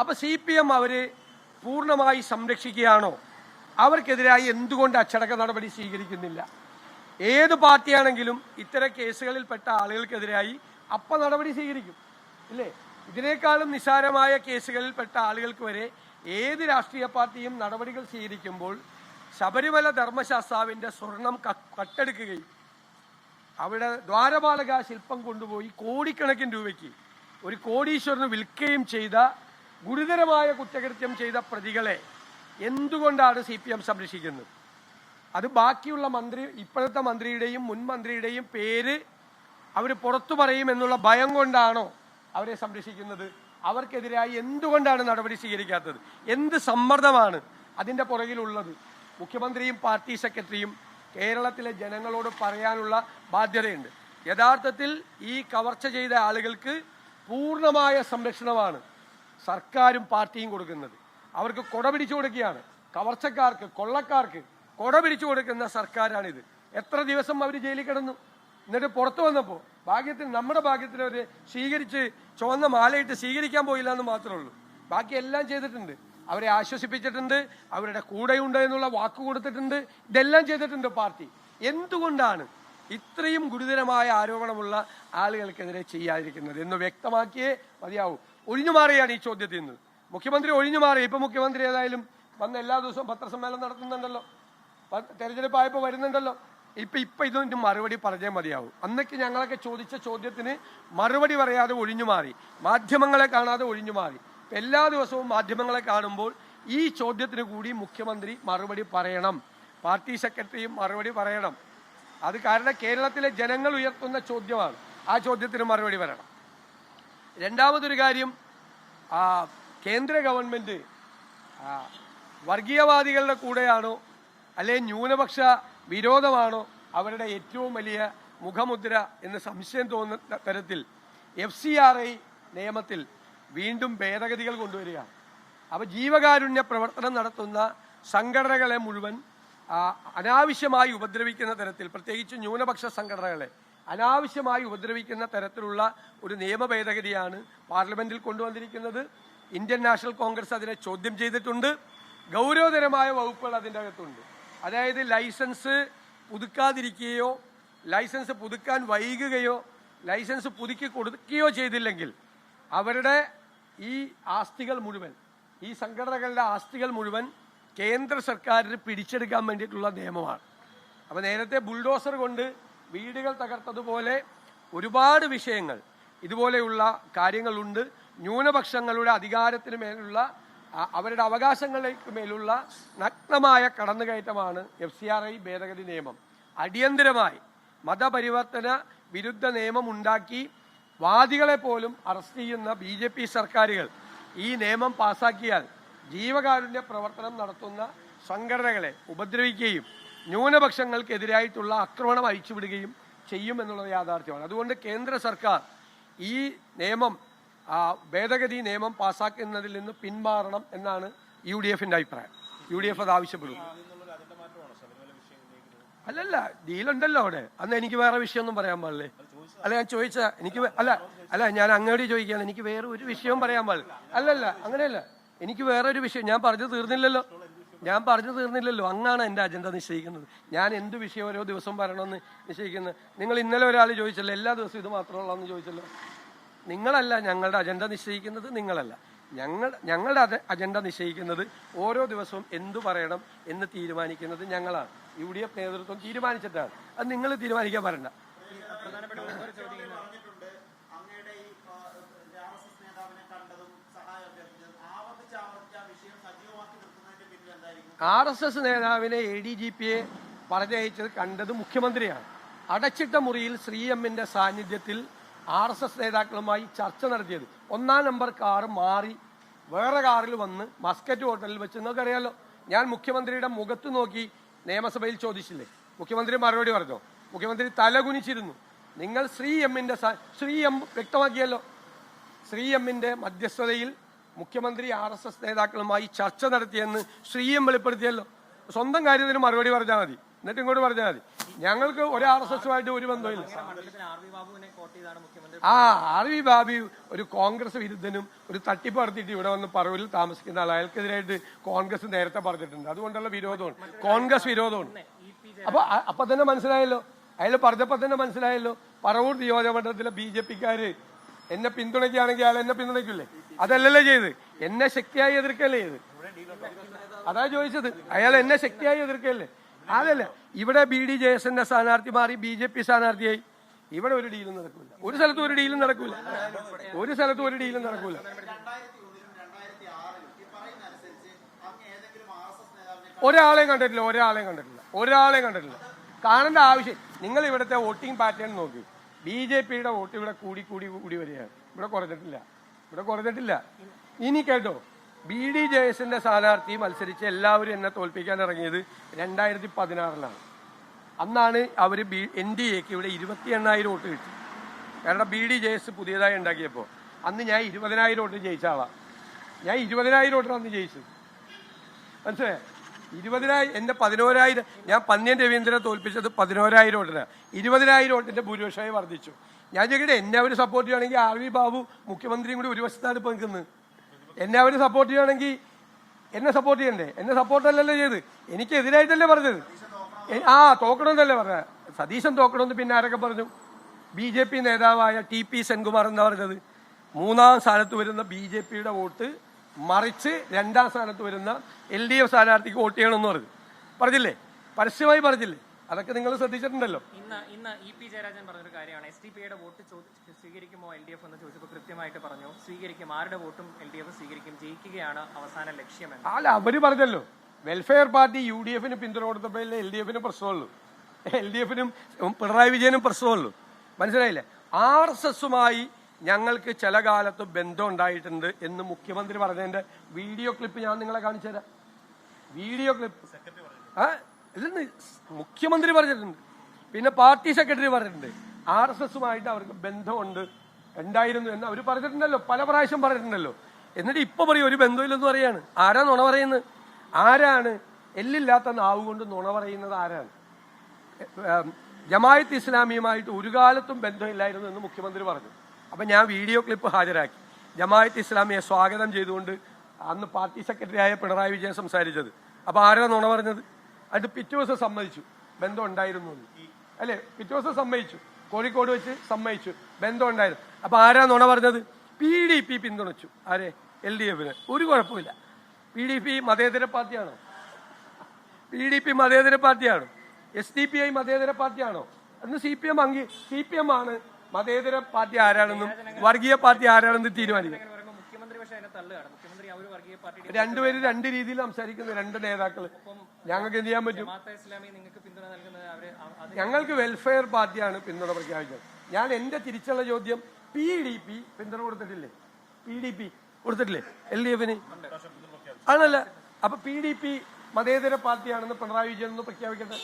അപ്പോൾ CPM അവരെ പൂർണ്ണമായി സംരക്ഷിക്കുകയാണോ? അവർക്കെതിരായി എന്തുകൊണ്ട് അച്ചടക്ക നടപടി സ്വീകരിക്കുന്നില്ല? ഏത് പാർട്ടിയാണെങ്കിലും ഇത്തരം കേസുകളിൽപ്പെട്ട ആളുകൾക്കെതിരായി നടപടി സ്വീകരിക്കും, ഇല്ലേ? ഇതിനേക്കാളും നിസ്സാരമായ കേസുകളിൽപ്പെട്ട ആളുകൾക്ക് വരെ ഏത് രാഷ്ട്രീയ പാർട്ടിയും നടപടികൾ സ്വീകരിക്കുമ്പോൾ ശബരിമല ധർമ്മശാസ്താവിൻ്റെ സ്വർണം കട്ടെടുക്കുകയും അവിടെ ദ്വാരപാലക ശില്പം കൊണ്ടുപോയി കോടിക്കണക്കിന് രൂപയ്ക്ക് ഒരു കോടീശ്വരന് വിൽക്കുകയും ചെയ്ത ഗുരുതരമായ കുറ്റകൃത്യം ചെയ്ത പ്രതികളെ എന്തുകൊണ്ടാണ് CPM സംരക്ഷിക്കുന്നത്? അത് ബാക്കിയുള്ള ഇപ്പോഴത്തെ മന്ത്രിയുടെയും മുൻ മന്ത്രിയുടെയും പേര് അവർ പുറത്തു പറയുമെന്നുള്ള ഭയം കൊണ്ടാണോ അവരെ സംരക്ഷിക്കുന്നത്? അവർക്കെതിരായി എന്തുകൊണ്ടാണ് നടപടി സ്വീകരിക്കാത്തത്? എന്ത് സമ്മർദ്ദമാണ് അതിൻ്റെ പുറകിലുള്ളത്? മുഖ്യമന്ത്രിയും പാർട്ടി സെക്രട്ടറിയും കേരളത്തിലെ ജനങ്ങളോട് പറയാനുള്ള ബാധ്യതയുണ്ട്. യഥാർത്ഥത്തിൽ ഈ കവർച്ച ചെയ്ത ആളുകൾക്ക് പൂർണ്ണമായ സംരക്ഷണമാണ് സർക്കാരും പാർട്ടിയും കൊടുക്കുന്നത്. അവർക്ക് കൊട പിടിച്ചു കൊടുക്കുകയാണ്. കവർച്ചക്കാർക്ക്, കൊള്ളക്കാർക്ക് കൊട പിടിച്ചു കൊടുക്കുന്ന സർക്കാരാണിത്. എത്ര ദിവസം അവർ ജയിലിൽ കിടന്നു. എന്നിട്ട് പുറത്തു വന്നപ്പോൾ നമ്മുടെ ഭാഗ്യത്തിന് അവർ സ്വീകരിച്ച് ചുവന്ന മാലയിട്ട് സ്വീകരിക്കാൻ പോയില്ല എന്ന് മാത്രമേ ഉള്ളൂ. ബാക്കി എല്ലാം ചെയ്തിട്ടുണ്ട്. അവരെ ആശ്വസിപ്പിച്ചിട്ടുണ്ട്, അവരുടെ കൂടെയുണ്ട് എന്നുള്ള വാക്ക് കൊടുത്തിട്ടുണ്ട്. ഇതെല്ലാം ചെയ്തിട്ടുണ്ട് പാർട്ടി. എന്തുകൊണ്ടാണ് ഇത്രയും ഗുരുതരമായ ആരോപണമുള്ള ആളുകൾക്കെതിരെ ചെയ്യാതിരിക്കുന്നത് എന്ന് വ്യക്തമാക്കിയേ മതിയാവും. ഒഴിഞ്ഞുമാറിയാണ് ഈ ചോദ്യത്തിൽ നിന്ന് മുഖ്യമന്ത്രി ഒഴിഞ്ഞുമാറി. ഇപ്പൊ മുഖ്യമന്ത്രി ഏതായാലും വന്ന് എല്ലാ ദിവസവും പത്രസമ്മേളനം നടത്തുന്നുണ്ടല്ലോ, തെരഞ്ഞെടുപ്പായപ്പോൾ വരുന്നുണ്ടല്ലോ. ഇപ്പൊ ഇതിന് മറുപടി പറഞ്ഞേ മതിയാവും. അന്നൊക്കെ ഞങ്ങളൊക്കെ ചോദിച്ച ചോദ്യത്തിന് മറുപടി പറയാതെ ഒഴിഞ്ഞുമാറി, മാധ്യമങ്ങളെ കാണാതെ ഒഴിഞ്ഞുമാറി. എല്ലാ ദിവസവും മാധ്യമങ്ങളെ കാണുമ്പോൾ ഈ ചോദ്യത്തിന് കൂടി മുഖ്യമന്ത്രി മറുപടി പറയണം, പാർട്ടി സെക്രട്ടറിയും മറുപടി പറയണം. അത് കാരണം കേരളത്തിലെ ജനങ്ങൾ ഉയർത്തുന്ന ചോദ്യമാണ്. ആ ചോദ്യത്തിന് മറുപടി പറയണം. രണ്ടാമതൊരു കാര്യം, കേന്ദ്ര ഗവൺമെന്റ് വർഗീയവാദികളുടെ കൂടെയാണോ അല്ലെ ന്യൂനപക്ഷ വിരോധമാണോ അവരുടെ ഏറ്റവും വലിയ മുഖമുദ്ര എന്ന് സംശയം തോന്നുന്ന തരത്തിൽ FCRI നിയമത്തിൽ വീണ്ടും ഭേദഗതികൾ കൊണ്ടുവരികയാണ്. അപ്പോൾ ജീവകാരുണ്യ പ്രവർത്തനം നടത്തുന്ന സംഘടനകളെ മുഴുവൻ അനാവശ്യമായി ഉപദ്രവിക്കുന്ന തരത്തിൽ, പ്രത്യേകിച്ച് ന്യൂനപക്ഷ സംഘടനകളെ അനാവശ്യമായി ഉപദ്രവിക്കുന്ന തരത്തിലുള്ള ഒരു നിയമ ഭേദഗതിയാണ് പാർലമെന്റിൽ കൊണ്ടുവന്നിരിക്കുന്നത്. ഇന്ത്യൻ നാഷണൽ കോൺഗ്രസ് അതിനെ ചോദ്യം ചെയ്തിട്ടുണ്ട്. ഗൗരവതരമായ വകുപ്പുകൾ അതിൻ്റെ അകത്തുണ്ട്. അതായത് ലൈസൻസ് പുതുക്കാതിരിക്കുകയോ ലൈസൻസ് പുതുക്കാൻ വൈകുകയോ ലൈസൻസ് പുതുക്കി കൊടുക്കുകയോ ചെയ്തില്ലെങ്കിൽ അവരുടെ ഈ ആസ്തികൾ മുഴുവൻ, ഈ സംഘടനകളുടെ ആസ്തികൾ മുഴുവൻ കേന്ദ്ര സർക്കാരിന് പിടിച്ചെടുക്കാൻ വേണ്ടിയിട്ടുള്ള നിയമമാണ്. അപ്പോൾ നേരത്തെ ബുൾഡോസർ കൊണ്ട് വീടുകൾ തകർത്തതുപോലെ ഒരുപാട് വിഷയങ്ങൾ ഇതുപോലെയുള്ള കാര്യങ്ങളുണ്ട്. ന്യൂനപക്ഷങ്ങളുടെ അധികാരത്തിന് മേലുള്ള, അവരുടെ അവകാശങ്ങൾക്ക് മേലുള്ള നഗ്നമായ കടന്നുകയറ്റമാണ് FCRI ഭേദഗതി നിയമം. അടിയന്തരമായി മതപരിവർത്തന വിരുദ്ധ നിയമം ഉണ്ടാക്കി വാദികളെ പോലും അറസ്റ്റ് ചെയ്യുന്ന BJP സർക്കാരുകൾ ഈ നിയമം പാസാക്കിയാൽ ജീവകാരുണ്യ പ്രവർത്തനം നടത്തുന്ന സംഘടനകളെ ഉപദ്രവിക്കുകയും ന്യൂനപക്ഷങ്ങൾക്കെതിരായിട്ടുള്ള ആക്രമണം അഴിച്ചുവിടുകയും ചെയ്യുമെന്നുള്ളത് യാഥാർത്ഥ്യമാണ്. അതുകൊണ്ട് കേന്ദ്ര സർക്കാർ ഈ നിയമം, ഭേദഗതി നിയമം പാസാക്കുന്നതിൽ നിന്ന് പിന്മാറണം എന്നാണ് UDFന്റെ അഭിപ്രായം. UDF അത് ആവശ്യപ്പെടുന്നു. അല്ലല്ല, ഡീലുണ്ടല്ലോ അവിടെ. അന്ന് എനിക്ക് വേറെ വിഷയമൊന്നും പറയാൻ പാടില്ലേ? അല്ല, ഞാൻ ചോദിച്ച എനിക്ക് ഞാൻ അങ്ങോട്ട് ചോദിക്കുകയാണ്. എനിക്ക് വേറെ ഒരു വിഷയവും പറയാൻ പാടില്ല. അല്ലല്ല, അങ്ങനെയല്ല. എനിക്ക് വേറെ ഒരു വിഷയം ഞാൻ പറഞ്ഞു തീർന്നില്ലല്ലോ. അങ്ങാണ് എൻ്റെ അജണ്ട നിശ്ചയിക്കുന്നത്. ഞാൻ എന്ത് വിഷയം ഓരോ ദിവസം പറയണമെന്ന് നിശ്ചയിക്കുന്നത്. നിങ്ങൾ ഇന്നലെ ഒരാൾ ചോദിച്ചല്ലോ, എല്ലാ ദിവസവും ഇത് മാത്രമുള്ളതെന്ന് ചോദിച്ചല്ലോ. നിങ്ങളല്ല ഞങ്ങളുടെ അജണ്ട നിശ്ചയിക്കുന്നത്, നിങ്ങളല്ല. ഞങ്ങളുടെ അജണ്ട നിശ്ചയിക്കുന്നത് ഓരോ ദിവസവും എന്തു പറയണം എന്ന് തീരുമാനിക്കുന്നത് ഞങ്ങളാണ്. UDF നേതൃത്വം തീരുമാനിച്ചിട്ടാണ്. അത് നിങ്ങൾ തീരുമാനിക്കാൻ പറയണ്ട. RSS നേതാവിനെ ADGPയെ പറഞ്ഞയച്ചത് കണ്ടത് മുഖ്യമന്ത്രിയാണ്. അടച്ചിട്ട മുറിയിൽ ശ്രീഎമ്മിന്റെ സാന്നിധ്യത്തിൽ RSS നേതാക്കളുമായി ചർച്ച നടത്തിയത്. 1-ാം നമ്പർ കാറ് മാറി വേറെ കാറിൽ വന്ന് മസ്കറ്റ് ഹോട്ടലിൽ വെച്ച്, നിങ്ങൾക്കറിയാലോ. ഞാൻ മുഖ്യമന്ത്രിയുടെ മുഖത്ത് നോക്കി നിയമസഭയിൽ ചോദിച്ചില്ലേ, മുഖ്യമന്ത്രി മറുപടി പറഞ്ഞോ? മുഖ്യമന്ത്രി തലകുനിച്ചിരുന്നു. നിങ്ങൾ ശ്രീഎം വ്യക്തമാക്കിയല്ലോ. ശ്രീഎമ്മിന്റെ മധ്യസ്ഥതയിൽ മുഖ്യമന്ത്രി RSS നേതാക്കളുമായി ചർച്ച നടത്തിയെന്ന് ശ്രീഎം വെളിപ്പെടുത്തിയല്ലോ. സ്വന്തം കാര്യത്തിന് മറുപടി പറഞ്ഞാൽ മതി. എന്നിട്ട് ഇങ്ങോട്ട് പറഞ്ഞാൽ മതി. ഞങ്ങൾക്ക് ഒരു RSSുമായിട്ട് ഒരു ബന്ധമില്ല. RV ബാബു ഒരു കോൺഗ്രസ് വിരുദ്ധനും ഒരു തട്ടിപ്പ് നടത്തിയിട്ട് ഇവിടെ വന്ന് പറവൂരിൽ താമസിക്കുന്ന ആൾ. അയാൾക്കെതിരായിട്ട് കോൺഗ്രസ് നേരത്തെ പറഞ്ഞിട്ടുണ്ട്. അതുകൊണ്ടുള്ള വിരോധമാണ്, കോൺഗ്രസ് വിരോധമാണ്. അപ്പൊ തന്നെ മനസ്സിലായല്ലോ, അയാൾ പറഞ്ഞപ്പോ തന്നെ മനസ്സിലായല്ലോ. പറവൂർ നിയോജകമണ്ഡലത്തിലെ BJPക്കാര് എന്നെ പിന്തുണയ്ക്കുകയാണെങ്കിൽ അയാൾ എന്നെ പിന്തുണയ്ക്കില്ലേ? അതല്ലല്ലേ ചെയ്ത്, എന്നെ ശക്തിയായി എതിർക്കല്ലേ ചെയ്ത്. അതാ ചോദിച്ചത്, അയാൾ എന്നെ ശക്തിയായി എതിർക്കല്ലേ? അതല്ല, ഇവിടെ BDJSന്റെ സ്ഥാനാർത്ഥി മാറി BJP സ്ഥാനാർത്ഥിയായി. ഇവിടെ ഒരു ഡീലും നടക്കൂല, ഒരു സ്ഥലത്തും ഒരു ഡീലും നടക്കൂല, ഒരു സ്ഥലത്തും ഒരു ഡീലും നടക്കൂല. ഒരാളെയും കണ്ടിട്ടില്ല, ഒരാളെയും കണ്ടിട്ടില്ല. കാണേണ്ട ആവശ്യം, നിങ്ങൾ ഇവിടുത്തെ വോട്ടിംഗ് പാറ്റേൺ നോക്കി. BJPയുടെ വോട്ട് ഇവിടെ കൂടി വരികയാണ്. ഇവിടെ കുറഞ്ഞിട്ടില്ല. ഇനി കേട്ടോ, BDJSന്റെ സ്ഥാനാർത്ഥി മത്സരിച്ച് എല്ലാവരും എന്നെ തോൽപ്പിക്കാൻ ഇറങ്ങിയത് 2016 അന്നാണ് അവർ NDAക്ക് ഇവിടെ 28,000 വോട്ട് കിട്ടി. കാരണം BDJS പുതിയതായി ഉണ്ടാക്കിയപ്പോൾ അന്ന് ഞാൻ 20,000 വോട്ട് ജയിച്ച ആളാണ്. ഞാൻ 20,000 വോട്ടിന് അന്ന് ജയിച്ചത്, മനസ്സിലായോ? 20,000 എൻ്റെ 11,000. ഞാൻ പന്ന്യൻ രവീന്ദ്രനെ തോൽപ്പിച്ചത് 11,000 വോട്ടിനാണ്. 20,000 വോട്ടിന്റെ ഭൂരിപക്ഷമായി വർദ്ധിച്ചു. ഞാൻ ചോദിക്കട്ടെ, എന്നെ അവർ സപ്പോർട്ട് ചെയ്യുകയാണെങ്കിൽ RV ബാബു മുഖ്യമന്ത്രിയും കൂടി ഒരു വശത്താണ് ഇപ്പൊ നിൽക്കുന്നത്. എന്നെ അവർ സപ്പോർട്ട് ചെയ്യുകയാണെങ്കിൽ എന്നെ സപ്പോർട്ട് ചെയ്യണ്ടേ? എന്നെ സപ്പോർട്ടല്ലല്ലോ ചെയ്ത്, എനിക്കെതിരായിട്ടല്ലേ പറഞ്ഞത്. തോക്കണമെന്നല്ലേ പറഞ്ഞ. സതീശൻ തോക്കണമെന്ന് പിന്നെ ആരൊക്കെ പറഞ്ഞു? BJP നേതാവായ TP സെൻകുമാർ എന്താ പറഞ്ഞത്? 3ാം സ്ഥാനത്ത് വരുന്ന BJPയുടെ വോട്ട് മറിച്ച് 2ാം സ്ഥാനത്ത് വരുന്ന LDF സ്ഥാനാർത്ഥിക്ക് വോട്ട് ചെയ്യണമെന്ന് പറഞ്ഞില്ലേ? പരസ്യമായി പറഞ്ഞില്ലേ? അതൊക്കെ നിങ്ങൾ ശ്രദ്ധിച്ചിട്ടുണ്ടല്ലോ. ഇന്ന് EP ജയരാജൻ പറഞ്ഞൊരു കാര്യമാണ്, SDPയുടെ വോട്ട് സ്വീകരിക്കുമോ LDF എന്ന് ചോദിച്ചപ്പോൾ കൃത്യമായിട്ട് പറഞ്ഞു, സ്വീകരിക്കും. ആരുടെ വോട്ടും LDF സ്വീകരിക്കും, ജയിക്കുകയാണ് അവസാന ലക്ഷ്യമെന്ന്. അല്ല, അവര് പറഞ്ഞല്ലോ, വെൽഫെയർ പാർട്ടി UDFന് പിന്തുണ കൊടുത്തപ്പോഴല്ലേ LDFന് പ്രശ്നമുള്ളൂ, LDFനും പിണറായി വിജയനും പ്രശ്നമുള്ളൂ. മനസ്സിലായില്ലേ? RSSുമായി ഞങ്ങൾക്ക് ചില കാലത്ത് ബന്ധം ഉണ്ടായിട്ടുണ്ട് എന്ന് മുഖ്യമന്ത്രി പറഞ്ഞതിന്റെ വീഡിയോ ക്ലിപ്പ് ഞാൻ നിങ്ങളെ കാണിച്ചു തരാം. വീഡിയോ ക്ലിപ്പ് മുഖ്യമന്ത്രി പറഞ്ഞിട്ടുണ്ട്, പിന്നെ പാർട്ടി സെക്രട്ടറി പറഞ്ഞിട്ടുണ്ട്. RSSുമായിട്ട് അവർക്ക് ബന്ധമുണ്ട് ഉണ്ടായിരുന്നു എന്ന് അവർ പറഞ്ഞിട്ടുണ്ടല്ലോ, പല പ്രാവശ്യം പറഞ്ഞിട്ടുണ്ടല്ലോ. എന്നിട്ട് ഇപ്പൊ പറയും ഒരു ബന്ധമില്ലെന്ന് പറയാണ്. ആരാ നുണ പറയുന്നത്? ആരാണ് എല്ലില്ലാത്ത നാവ് കൊണ്ട് നുണ പറയുന്നത്? ആരാണ്? ജമാഅത്ത് ഇസ്ലാമിയുമായിട്ട് ഒരു കാലത്തും ബന്ധമില്ലായിരുന്നു എന്ന് മുഖ്യമന്ത്രി പറഞ്ഞു. അപ്പൊ ഞാൻ വീഡിയോ ക്ലിപ്പ് ഹാജരാക്കി. ജമാഅത്ത് ഇസ്ലാമിയെ സ്വാഗതം ചെയ്തുകൊണ്ട് അന്ന് പാർട്ടി സെക്രട്ടറി ആയ പിണറായി വിജയൻ സംസാരിച്ചത്. അപ്പൊ ആരാ നുണ പറഞ്ഞത്? അത് പിറ്റേ ദിവസം സമ്മതിച്ചു ബന്ധം ഉണ്ടായിരുന്നു അല്ലേ? പിറ്റേ ദിവസം സമ്മതിച്ചു, കോഴിക്കോട് വെച്ച് സമ്മതിച്ചു ബന്ധം ഉണ്ടായിരുന്നു. അപ്പൊ ആരാ നുണ പറഞ്ഞത്? PDP പിന്തുണച്ചു. ആരെ? LDFന്. ഒരു കുഴപ്പമില്ല. PDP മതേതര പാർട്ടിയാണോ? PDP മതേതര പാർട്ടിയാണോ? SDPI മതേതര പാർട്ടിയാണോ? അന്ന് CPM ആണ് മതേതര പാർട്ടി ആരാണെന്നും വർഗീയ പാർട്ടി ആരാണെന്നും തീരുമാനിക്കും. രണ്ടുപേരും രണ്ട് രീതിയിൽ സംസാരിക്കുന്ന രണ്ട് നേതാക്കള്. ഞങ്ങൾക്ക് എന്ത് ചെയ്യാൻ പറ്റും? ഞങ്ങൾക്ക് വെൽഫെയർ പാർട്ടിയാണ് പിന്തുണ പ്രഖ്യാപിച്ചത്. ഞാൻ എന്റെ തിരിച്ചുള്ള ചോദ്യം, PDP പിന്തുണ കൊടുത്തിട്ടില്ലേ? PDP കൊടുത്തിട്ടില്ലേ LDFന്? ആണല്ല. അപ്പൊ PDP മതേതര പാർട്ടിയാണെന്ന് പിണറായി വിജയൻ ഒന്ന് പ്രഖ്യാപിക്കട്ടെ.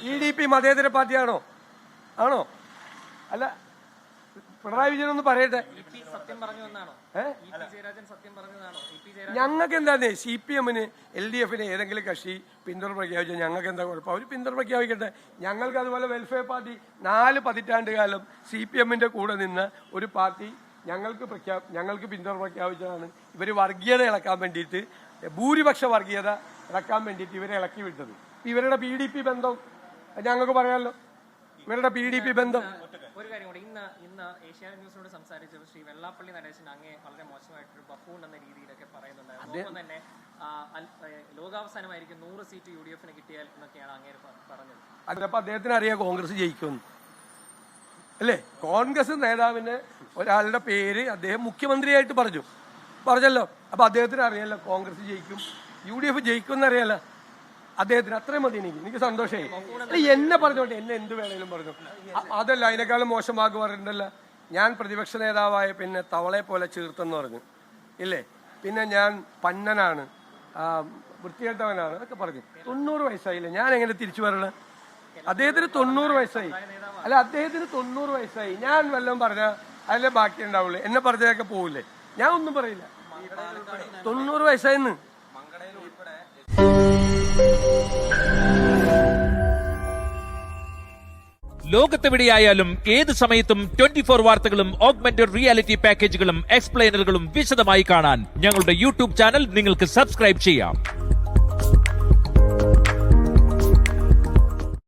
PDP മതേതര പാർട്ടിയാണോ? ആണോ? അല്ല, പിണറായി വിജയൻ ഒന്ന് പറയട്ടെ. ഞങ്ങൾക്ക് എന്താന്നേ, CPMന് LDFന് ഏതെങ്കിലും കക്ഷി പിന്തുണ പ്രഖ്യാപിച്ചാൽ ഞങ്ങൾക്ക് എന്താ കുഴപ്പം? അവർ പിന്തുണ പ്രഖ്യാപിക്കട്ടെ. ഞങ്ങൾക്ക് അതുപോലെ വെൽഫെയർ പാർട്ടി 4 പതിറ്റാണ്ട് കാലം CPMന്റെ കൂടെ നിന്ന ഒരു പാർട്ടി ഞങ്ങൾക്ക് പിന്തുണ പ്രഖ്യാപിച്ചതാണ്. ഇവർ വർഗീയത ഇളക്കാൻ വേണ്ടിയിട്ട്, ഭൂരിപക്ഷ വർഗീയത ഇളക്കാൻ വേണ്ടിയിട്ട് ഇവരെ ഇളക്കി വിട്ടത്. ഇവരുടെ PDP ബന്ധം ഞങ്ങൾക്ക് പറയാമല്ലോ. ഇവരുടെ PDP ബന്ധം. ഒരു കാര്യം കൂടി, ഇന്ന് ഏഷ്യാനെറ്റ് ന്യൂസിനോട് സംസാരിച്ചത് ശ്രീ വെള്ളാപ്പള്ളി നടേശൻ അങ്ങേ വളരെ മോശമായിട്ടൊരു ബഫൂൺ എന്ന രീതിയിലൊക്കെ പറയുന്നുണ്ടായിരുന്നു. ഒപ്പം തന്നെ ലോകാവസാനമായിരിക്കും 100 സീറ്റ് UDFന് കിട്ടിയാൽ എന്നൊക്കെയാണ് അങ്ങേ പറഞ്ഞത്. അതിപ്പോ അദ്ദേഹത്തിന് അറിയാം കോൺഗ്രസ് ജയിക്കുമെന്ന് അല്ലേ? കോൺഗ്രസ് നേതാവിന് ഒരാളുടെ പേര് അദ്ദേഹം മുഖ്യമന്ത്രിയായിട്ട് പറഞ്ഞല്ലോ. അപ്പൊ അദ്ദേഹത്തിന് അറിയാലോ കോൺഗ്രസ് ജയിക്കും, UDF ജയിക്കും എന്നറിയാലോ അദ്ദേഹത്തിന്. അത്രയും മതി. എനിക്ക് സന്തോഷമായി. എന്നെ പറഞ്ഞോട്ടെ, എന്നെ എന്ത് വേണേലും പറഞ്ഞു. അതല്ല, അതിനേക്കാളും മോശം വാക്ക് പറഞ്ഞിട്ടുണ്ടല്ലോ. ഞാൻ പ്രതിപക്ഷ നേതാവായ പിന്നെ തവളെ പോലെ ചീർത്തെന്ന് പറഞ്ഞു ഇല്ലേ? പിന്നെ ഞാൻ പന്നനാണ്, വൃത്തികെട്ടവനാണ് എന്നൊക്കെ പറഞ്ഞു. 90 വയസ്സായില്ലേ? ഞാൻ എങ്ങനെ തിരിച്ചു വരണേ? അദ്ദേഹത്തിന് 90 വയസ്സായി. അല്ല, അദ്ദേഹത്തിന് 90 വയസ്സായി. ഞാൻ വല്ലതും പറഞ്ഞാൽ അതിലെ ബാക്കി ഉണ്ടാവുള്ളൂ. എന്നെ പറഞ്ഞതൊക്കെ പോവില്ലേ? ഞാൻ ഒന്നും പറയില്ല. 90 വയസ്സായിന്ന്. ലോകത്തെവിടെയായാലും ഏത് സമയത്തും 24 വാർത്തകളും ഓഗ്മെന്റഡ് റിയാലിറ്റി പാക്കേജുകളും എക്സ്പ്ലെയിനറുകളും വിശദമായി കാണാൻ ഞങ്ങളുടെ യൂട്യൂബ് ചാനൽ നിങ്ങൾക്ക് സബ്സ്ക്രൈബ് ചെയ്യാം.